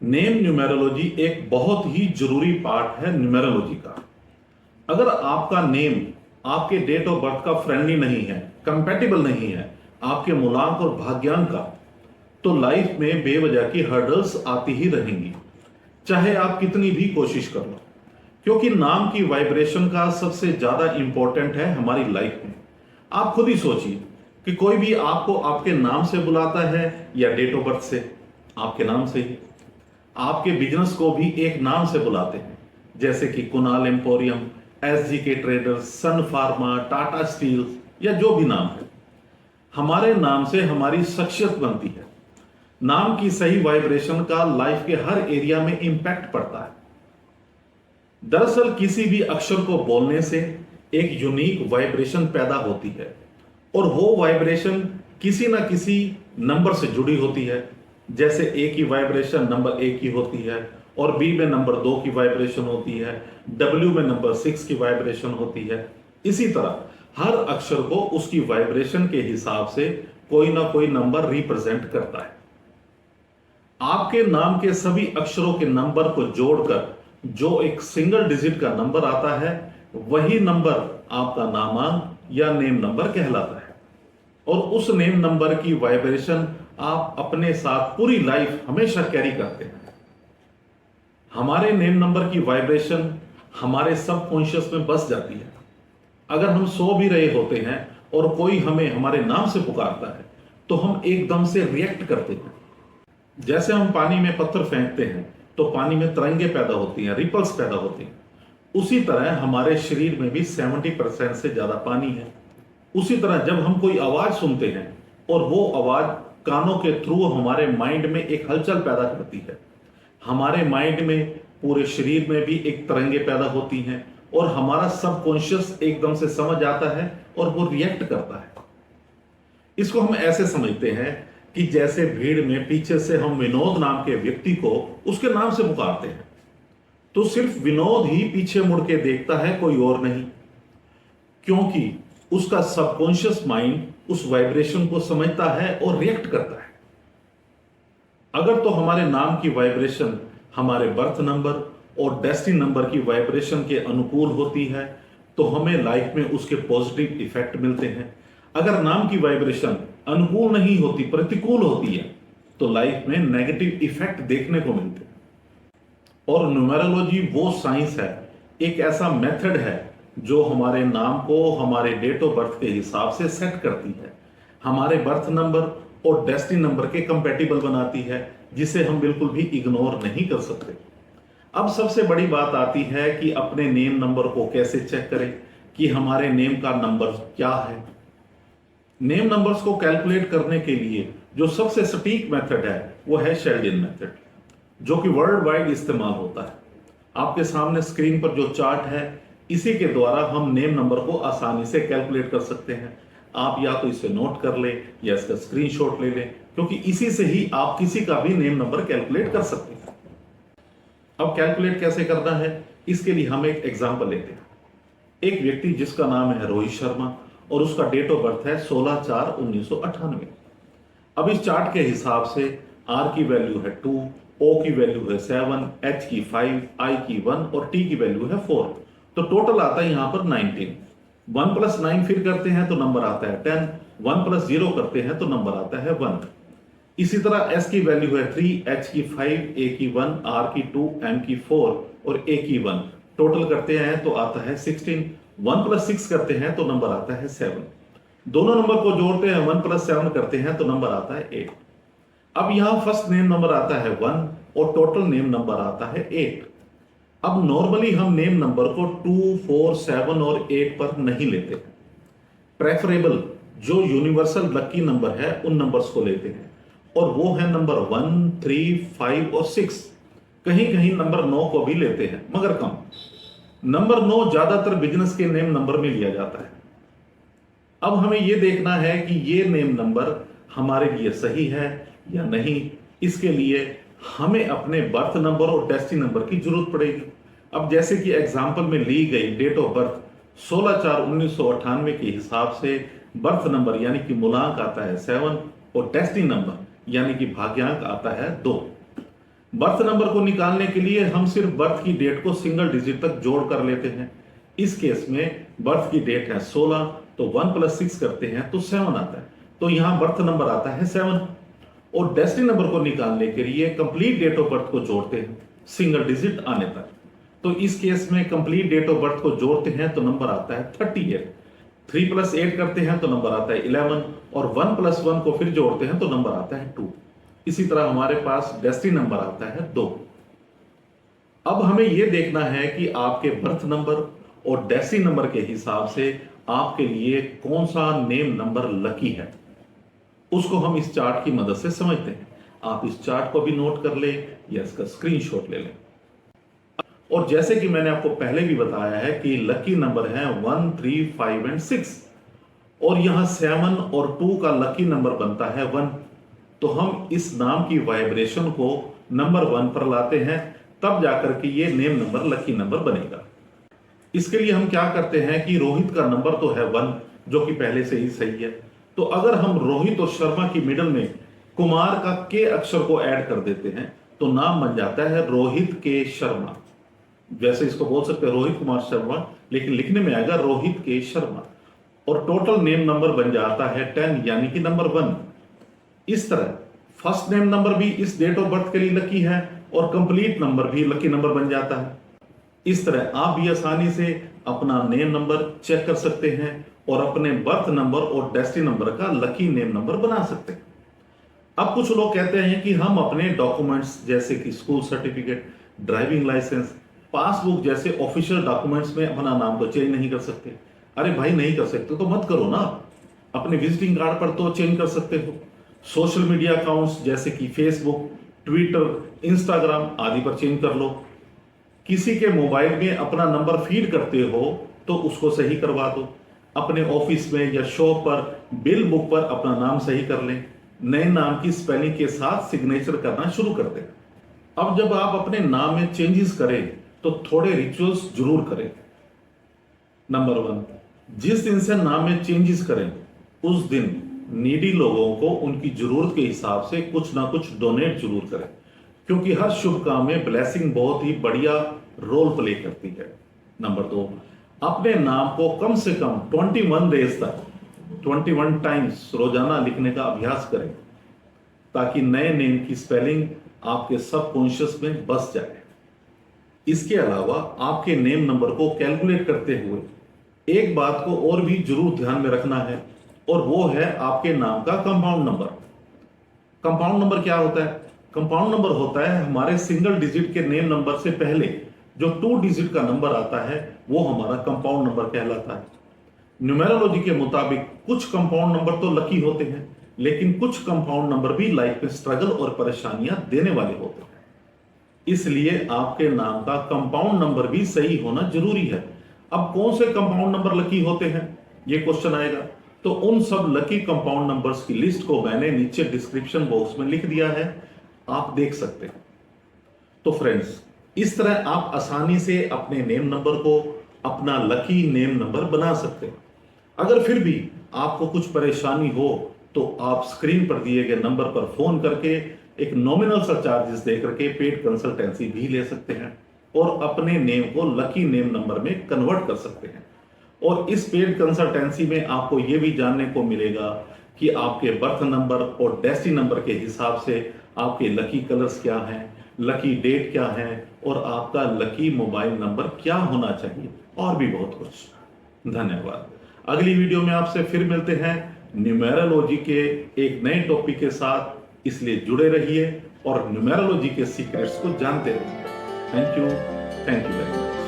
Name numerology एक बहुत ही जरूरी पार्ट है न्यूमेरोलॉजी का। अगर आपका नेम आपके डेट ऑफ बर्थ का फ्रेंडली नहीं है, कंपैटिबल नहीं है आपके मूलांक और भाग्यांक का, तो लाइफ में बेवजह की हर्डल्स आती ही रहेंगी, चाहे आप कितनी भी कोशिश कर लो। क्योंकि नाम की वाइब्रेशन का सबसे ज्यादा इंपॉर्टेंट है हमारी लाइफ में। आप खुद ही सोचिए कि कोई भी आपको आपके नाम से बुलाता है या डेट ऑफ बर्थ से। आपके नाम से ही आपके बिजनेस को भी एक नाम से बुलाते हैं, जैसे कि कुणाल एम्पोरियम, SGK ट्रेडर्स, सन फार्मा, टाटा स्टील या जो भी नाम है। हमारे नाम से हमारी शख्सियत बनती है। नाम की सही वाइब्रेशन का लाइफ के हर एरिया में इंपैक्ट पड़ता है। दरअसल किसी भी अक्षर को बोलने से एक यूनिक वाइब्रेशन पैदा होती है और वो वाइब्रेशन किसी ना किसी नंबर से जुड़ी होती है। जैसे ए की वाइब्रेशन नंबर 1 की होती है और बी में नंबर 2 की वाइब्रेशन होती है, डब्ल्यू में नंबर 6 की वाइब्रेशन होती है। इसी तरह हर अक्षर को उसकी वाइब्रेशन के हिसाब से कोई ना कोई नंबर रिप्रेजेंट करता है। आपके नाम के सभी अक्षरों के नंबर को जोड़कर जो एक सिंगल डिजिट का नंबर आता है, वही नंबर आपका नामांक या नेम नंबर कहलाता है। और उस नेम नंबर की वाइब्रेशन आप अपने साथ पूरी लाइफ हमेशा कैरी करते हैं। हमारे नेम नंबर की वाइब्रेशन हमारे सबकॉन्शियस में बस जाती है। अगर हम सो भी रहे होते हैं और कोई हमें हमारे नाम से पुकारता है, तो हम एकदम से रिएक्ट करते हैं। जैसे हम पानी में पत्थर फेंकते हैं तो पानी में तरंगे पैदा होती हैं, रिपल्स पैदा होती हैं। उसी तरह हमारे शरीर में भी 70% से ज्यादा पानी है। उसी तरह जब हम कोई आवाज सुनते हैं और वो आवाज कानों के थ्रू हमारे माइंड में एक हलचल पैदा करती है, हमारे माइंड में पूरे शरीर में भी एक तरंगे पैदा होती हैं और हमारा सबकॉन्शियस एकदम से समझ आता है और वो रिएक्ट करता है। इसको हम ऐसे समझते हैं कि जैसे भीड़ में पीछे से हम विनोद नाम के व्यक्ति को उसके नाम से पुकारते हैं, तो सिर्फ विनोद ही पीछे मुड़ के देखता है, कोई और नहीं। क्योंकि उसका सबकॉन्शियस माइंड उस वाइब्रेशन को समझता है और रिएक्ट करता है। अगर तो हमारे नाम की वाइब्रेशन हमारे बर्थ नंबर और डेस्टिनी नंबर की वाइब्रेशन के अनुकूल होती है, तो हमें लाइफ में उसके पॉजिटिव इफेक्ट मिलते हैं। अगर नाम की वाइब्रेशन अनुकूल नहीं होती, प्रतिकूल होती है, तो लाइफ में नेगेटिव इफेक्ट देखने को मिलते हैं। और न्यूमेरोलॉजी वो साइंस है, एक ऐसा मेथड है जो हमारे नाम को हमारे डेट ऑफ बर्थ के हिसाब से सेट करती है, हमारे बर्थ नंबर और डेस्टिनी नंबर के कंपैटिबल बनाती है, जिसे हम बिल्कुल भी इग्नोर नहीं कर सकते। अब सबसे बड़ी बात आती है कि अपने नेम नंबर को कैसे चेक करें कि हमारे नेम का नंबर क्या है। नेम नंबर्स को कैलकुलेट करने के लिए जो सबसे सटीक मेथड है वो है शेल्डियन मेथड, जो कि वर्ल्ड वाइड इस्तेमाल होता है। आपके सामने स्क्रीन पर जो चार्ट है, इसी के द्वारा हम नेम नंबर को आसानी से कैलकुलेट कर सकते हैं। आप या तो इसे नोट कर लें या इसका स्क्रीनशॉट ले लें, क्योंकि इसी से ही आप किसी का भी नेम नंबर कैलकुलेट कर सकते हैं। अब कैलकुलेट कैसे करना है, इसके लिए हम एक एग्जांपल लेते हैं। एक व्यक्ति जिसका नाम है रोहित शर्मा और उसका डेट ऑफ बर्थ है 16/4/1998। अब इस चार्ट के हिसाब से R की वैल्यू है 2, O की वैल्यू है 7, H की 5, I की 1 और T की वैल्यू है 4। तो टोटल आता है यहां पर 19। 1 + 9 फिर करते हैं तो नंबर आता है 10। 1 + 0 करते हैं तो नंबर आता है 1। इसी तरह S की वैल्यू है 3, H की 5, A की 1, R की 2, M की 4 और A की 1। टोटल करते हैं तो आता है 16। 1 + 6 करते हैं तो नंबर आता है 7। दोनों नंबर को जोड़ते हैं, 1 + 7 करते हैं तो नंबर आता है 8। अब यहां फर्स्ट नेम नंबर आता है 1 और टोटल नेम नंबर आता है 8। अब नॉर्मली हम नेम नंबर को 2, 4, 7 और 8 पर नहीं लेते। प्रेफरेबल जो यूनिवर्सल लकी नंबर है उन नंबर्स को लेते हैं, और वो है नंबर 1, 3, 5 और 6। कहीं कहीं नंबर 9 को भी लेते हैं, मगर कम। नंबर 9 ज्यादातर बिजनेस के नेम नंबर में लिया जाता है। अब हमें यह देखना है कि ये नेम नंबर हमारे लिए सही है या नहीं। इसके लिए हमें अपने बर्थ नंबर और डेस्टिनी नंबर की जरूरत पड़ेगी। अब जैसे कि एग्जाम्पल में ली गई डेट ऑफ बर्थ 16/4/1998 के हिसाब से बर्थ नंबर यानी कि मूलांक आता है 7 और डेस्टिनी नंबर यानी कि भाग्यांक आता है 2। बर्थ नंबर को निकालने के लिए हम सिर्फ बर्थ की डेट को सिंगल डिजिट तक जोड़ कर लेते हैं। इस केस में बर्थ की डेट है 16, तो 1 + 6 करते हैं तो 7 आता है, तो यहां बर्थ नंबर आता है 7। और डेस्टिनी नंबर को निकालने के लिए कंप्लीट डेट ऑफ बर्थ को जोड़ते हैं सिंगल डिजिट आने तक। तो इस केस में कंप्लीट डेट ऑफ बर्थ को जोड़ते हैं तो नंबर आता है 38। 3 + 8 करते हैं तो नंबर आता है 11, और 1 + 1 को फिर जोड़ते हैं तो नंबर आता है 2। इसी तरह हमारे पास डेस्टिनी नंबर आता है 2। अब हमें यह देखना है कि आपके बर्थ नंबर और डेस्टिनी नंबर के हिसाब से आपके लिए कौन सा नेम नंबर लकी है, उसको हम इस चार्ट की मदद से समझते हैं। आप इस चार्ट को भी नोट कर ले या इसका स्क्रीनशॉट ले लें। और जैसे कि मैंने आपको पहले भी बताया है कि लकी नंबर है 1, 3, 5 और 6, और यहां 7 और 2 का लकी नंबर बनता है 1। तो हम इस नाम की वाइब्रेशन को नंबर 1 पर लाते हैं, तब जाकर के ये नेम नंबर लकी नंबर बनेगा। इसके लिए हम क्या करते हैं कि रोहित का नंबर तो है 1, जो कि पहले से ही सही है। तो अगर हम रोहित और शर्मा की मिडल में कुमार का के अक्षर को ऐड कर देते हैं तो नाम बन जाता है रोहित के शर्मा। वैसे इसको बोल सकते हैं रोहित कुमार शर्मा, लेकिन लिखने में आएगा रोहित के शर्मा। और टोटल नेम नंबर बन जाता है 10, यानी कि नंबर 1। इस तरह फर्स्ट नेम नंबर भी इस डेट ऑफ बर्थ के लिए लकी है और कंप्लीट नंबर भी लकी नंबर बन जाता है। इस तरह आप भी आसानी से अपना नेम नंबर चेक कर सकते हैं और अपने बर्थ नंबर और डेस्टिनी नंबर का लकी नेम नंबर बना सकते हैं। अब कुछ लोग कहते हैं कि हम अपने डॉक्यूमेंट्स जैसे कि school certificate, driving licence, passbook जैसे ऑफिशियल डॉक्यूमेंट्स में अपना नाम तो चेंज नहीं कर सकते। अरे भाई, नहीं कर सकते तो मत करो ना, अपने विजिटिंग कार्ड पर तो चेंज कर सकते हो। सोशल मीडिया अकाउंट्स जैसे कि फेसबुक, ट्विटर, इंस्टाग्राम आदि पर चेंज कर लो। किसी के मोबाइल में अपना नंबर फीड करते हो तो उसको सही करवा दो। अपने ऑफिस में या शॉप पर बिल बुक पर अपना नाम सही कर लें। नए नाम की स्पेलिंग के साथ सिग्नेचर करना शुरू कर दें। अब जब आप अपने नाम में चेंजेस करें तो थोड़े रिचुअल्स जरूर करें। नंबर 1, जिस दिन से नाम में चेंजेस करें उस दिन नीडी लोगों को उनकी जरूरत के हिसाब से कुछ ना कुछ डोनेट जरूर करें, क्योंकि हर शुभ काम में ब्लेसिंग बहुत ही बढ़िया रोल प्ले करती है। नंबर 2, अपने नाम को कम से कम 21 डेज तक 21 टाइम्स रोजाना लिखने का अभ्यास करें, ताकि नए नेम की स्पेलिंग आपके सबकॉन्शियस में बस जाए। इसके अलावा आपके नेम नंबर को कैलकुलेट करते हुए एक बात को और भी जरूर ध्यान में रखना है, और वो है आपके नाम का कंपाउंड नंबर। कंपाउंड नंबर क्या होता है? कंपाउंड नंबर होता है हमारे सिंगल डिजिट के नेम नंबर से पहले जो 2 डिजिट का नंबर आता है, वो हमारा कंपाउंड नंबर कहलाता है। न्यूमेरोलॉजी के मुताबिक कुछ कंपाउंड नंबर तो लकी होते हैं, लेकिन कुछ कंपाउंड नंबर भी लाइफ में स्ट्रगल और परेशानियां देने वाले होते हैं। इसलिए आपके नाम का कंपाउंड नंबर भी सही होना जरूरी है। अब कौन से कंपाउंड नंबर लकी होते हैं, ये क्वेश्चन आएगा, तो उन सब लकी कंपाउंड नंबर्स की लिस्ट को मैंने नीचे डिस्क्रिप्शन बॉक्स में लिख दिया है, आप देख सकते हैं। तो फ्रेंड्स, इस तरह आप आसानी से अपने नेम नंबर को अपना लकी नेम नंबर बना सकते हैं। अगर फिर भी आपको कुछ परेशानी हो तो आप स्क्रीन पर दिए गए नंबर पर फोन करके एक नॉमिनल सा चार्जेस देकर के पेड कंसल्टेंसी भी ले सकते हैं और अपने नेम को लकी नेम नंबर में कन्वर्ट कर सकते हैं। और इस पेड कंसल्टेंसी में आपको यह भी जानने को मिलेगा कि आपके बर्थ नंबर और डेस्टिनी नंबर के हिसाब से आपके लकी कलर्स क्या हैं, लकी डेट क्या है, और आपका लकी मोबाइल नंबर क्या होना चाहिए, और भी बहुत कुछ। धन्यवाद। अगली वीडियो में आपसे फिर मिलते हैं न्यूमेरोलॉजी के एक नए टॉपिक के साथ, इसलिए जुड़े रहिए और न्यूमेरोलॉजी के सीक्रेट्स को जानते रहिए। Thank you very much.